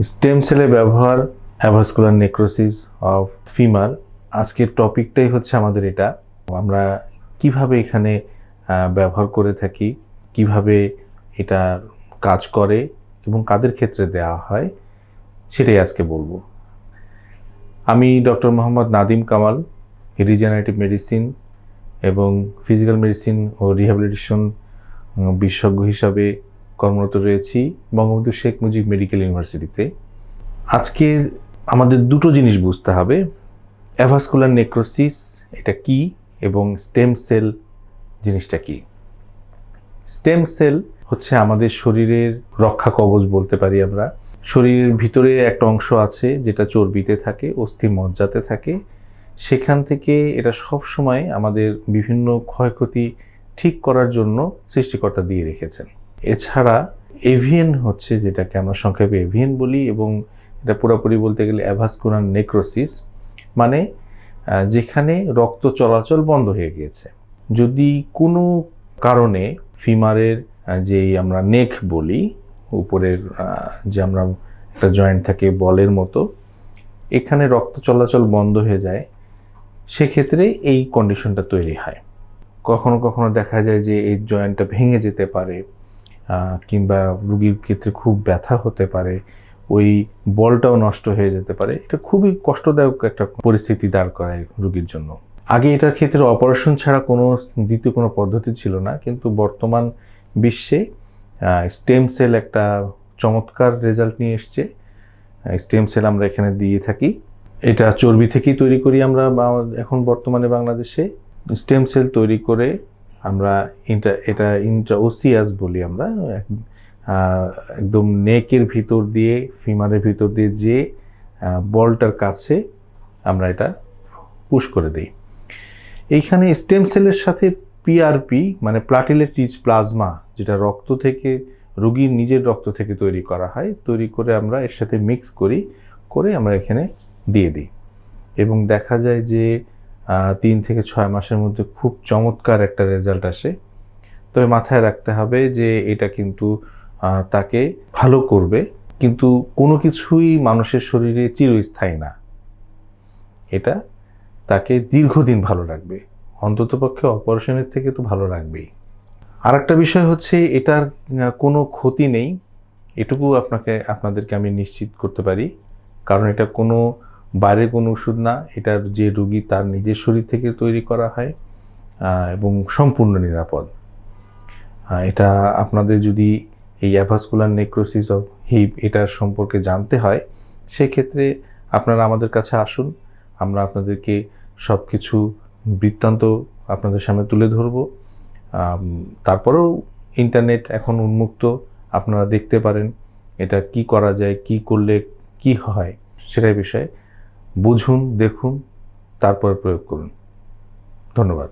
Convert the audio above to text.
Stem সেলের ব্যবহার, অ্যাভাস্কুলার necrosis of femur. আজকের টপিকটাই হচ্ছে আমাদের এটা। আমরা কিভাবে এখানে ব্যবহার করে থাকি, কিভাবে এটা কাজ করে এবং কাদের ক্ষেত্রে দেওয়া হয় সেটাই আজকে বলবো। আমি doctor Mohammad Nadim Kamal, regenerative medicine এবং ফিজিক্যাল মেডিসিন ও রিহ্যাবিলিটেশন বিশেষজ্ঞ হিসাবে কর্মরত রয়েছি বঙ্গবন্ধু শেখ মুজিব মেডিকেল ইউনিভার্সিটিতে। আজকে আমাদের দুটো জিনিস বুঝতে হবে, অ্যাভাস্কুলার নেক্রোসিস এটা কি এবং স্টেম সেল জিনিসটা কি। স্টেম সেল হচ্ছে আমাদের শরীরের রক্ষা কবচ বলতে পারি আমরা। শরীরের ভিতরে একটা অংশ আছে যেটা চর্বিতে থাকে, অস্থি মজ্জাতে থাকে। সেখান থেকে এটা সব সময় আমাদের বিভিন্ন ক্ষয়ক্ষতি ঠিক করার জন্য সৃষ্টিকর্তা দিয়ে রেখেছেন। এছাড়া এভিএন হচ্ছে, যেটাকে আমরা সংক্ষেপে এভিএন বলি, এবং এটা পুরোপুরি বলতে গেলে অ্যাভাস্কুলার নেক্রোসিস, মানে যেখানে রক্ত চলাচল বন্ধ হয়ে গিয়েছে। যদি কোনো কারণে ফিমারের যেই আমরা নেক বলি, উপরের যে আমরা একটা জয়েন্ট থাকে বলের মতো, এখানে রক্ত চলাচল বন্ধ হয়ে যায়, সেক্ষেত্রে এই কন্ডিশনটা তৈরি হয়। কখনো কখনো দেখা যায় যে এই জয়েন্টটা ভেঙে যেতে পারে, কিংবা রুগীর ক্ষেত্রে খুব ব্যথা হতে পারে, ওই বলটাও নষ্ট হয়ে যেতে পারে। এটা খুবই কষ্টদায়ক একটা পরিস্থিতি দাঁড় করায় রুগীর জন্য। আগে এটার ক্ষেত্রে অপারেশন ছাড়া দ্বিতীয় কোনো পদ্ধতি ছিল না, কিন্তু বর্তমান বিশ্বে স্টেম সেল একটা চমৎকার রেজাল্ট নিয়ে এসছে। স্টেম সেল আমরা এখানে দিয়ে থাকি, এটা চর্বি থেকেই তৈরি করি আমরা। এখন বর্তমানে বাংলাদেশে স্টেম সেল তৈরি করে আমরা এটা ইন্ট্রাওসিয়াস বলি আমরা, একদম নেকের ভিতর দিয়ে, ফিমারের ভিতর দিয়ে যে বলটার কাছে আমরা এটা পুশ করে দিই। এইখানে স্টেম সেলের সাথে পিআরপি মানে প্লাটিলেট রিচ প্লাজমা, যেটা রক্ত থেকে, রোগীর নিজের রক্ত থেকে তৈরি করা হয়, তৈরি করে আমরা এর সাথে মিক্স করে আমরা এখানে দিয়ে দিই। এবং দেখা যায় যে 3 থেকে 6 মাসের মধ্যে খুব চমৎকার একটা রেজাল্ট আসে। তবে মাথায় রাখতে হবে যে এটা কিন্তু তাকে ভালো করবে, কিন্তু কোনো কিছুই মানুষের শরীরে চিরস্থায়ী না। এটা তাকে দীর্ঘদিন ভালো রাখবে, অন্ততপক্ষে অপারেশনের থেকে তো ভালো রাখবেই। আর একটা বিষয় হচ্ছে, এটার কোনো ক্ষতি নেই, এটুকু আপনাদেরকে আমি নিশ্চিত করতে পারি, কারণ এটা কোনো বাইরের কোনো ওষুধ না। এটার যে রোগী তার নিজের শরীর থেকে তৈরি করা হয় এবং সম্পূর্ণ নিরাপদ। এটা আপনাদের যদি এই অ্যাভাস্কুলার নেক্রোসিস অফ হিপ এটার সম্পর্কে জানতে হয়, সেক্ষেত্রে আপনারা আমাদের কাছে আসুন, আমরা আপনাদেরকে সব কিছু বৃত্তান্ত আপনাদের সামনে তুলে ধরব। তারপরেও ইন্টারনেট এখন উন্মুক্ত, আপনারা দেখতে পারেন এটা কি করা যায়, কি করলে কি হয়, সেটাই বিষয়ে বুঝুন, দেখুন, তারপরে প্রয়োগ করুন। ধন্যবাদ।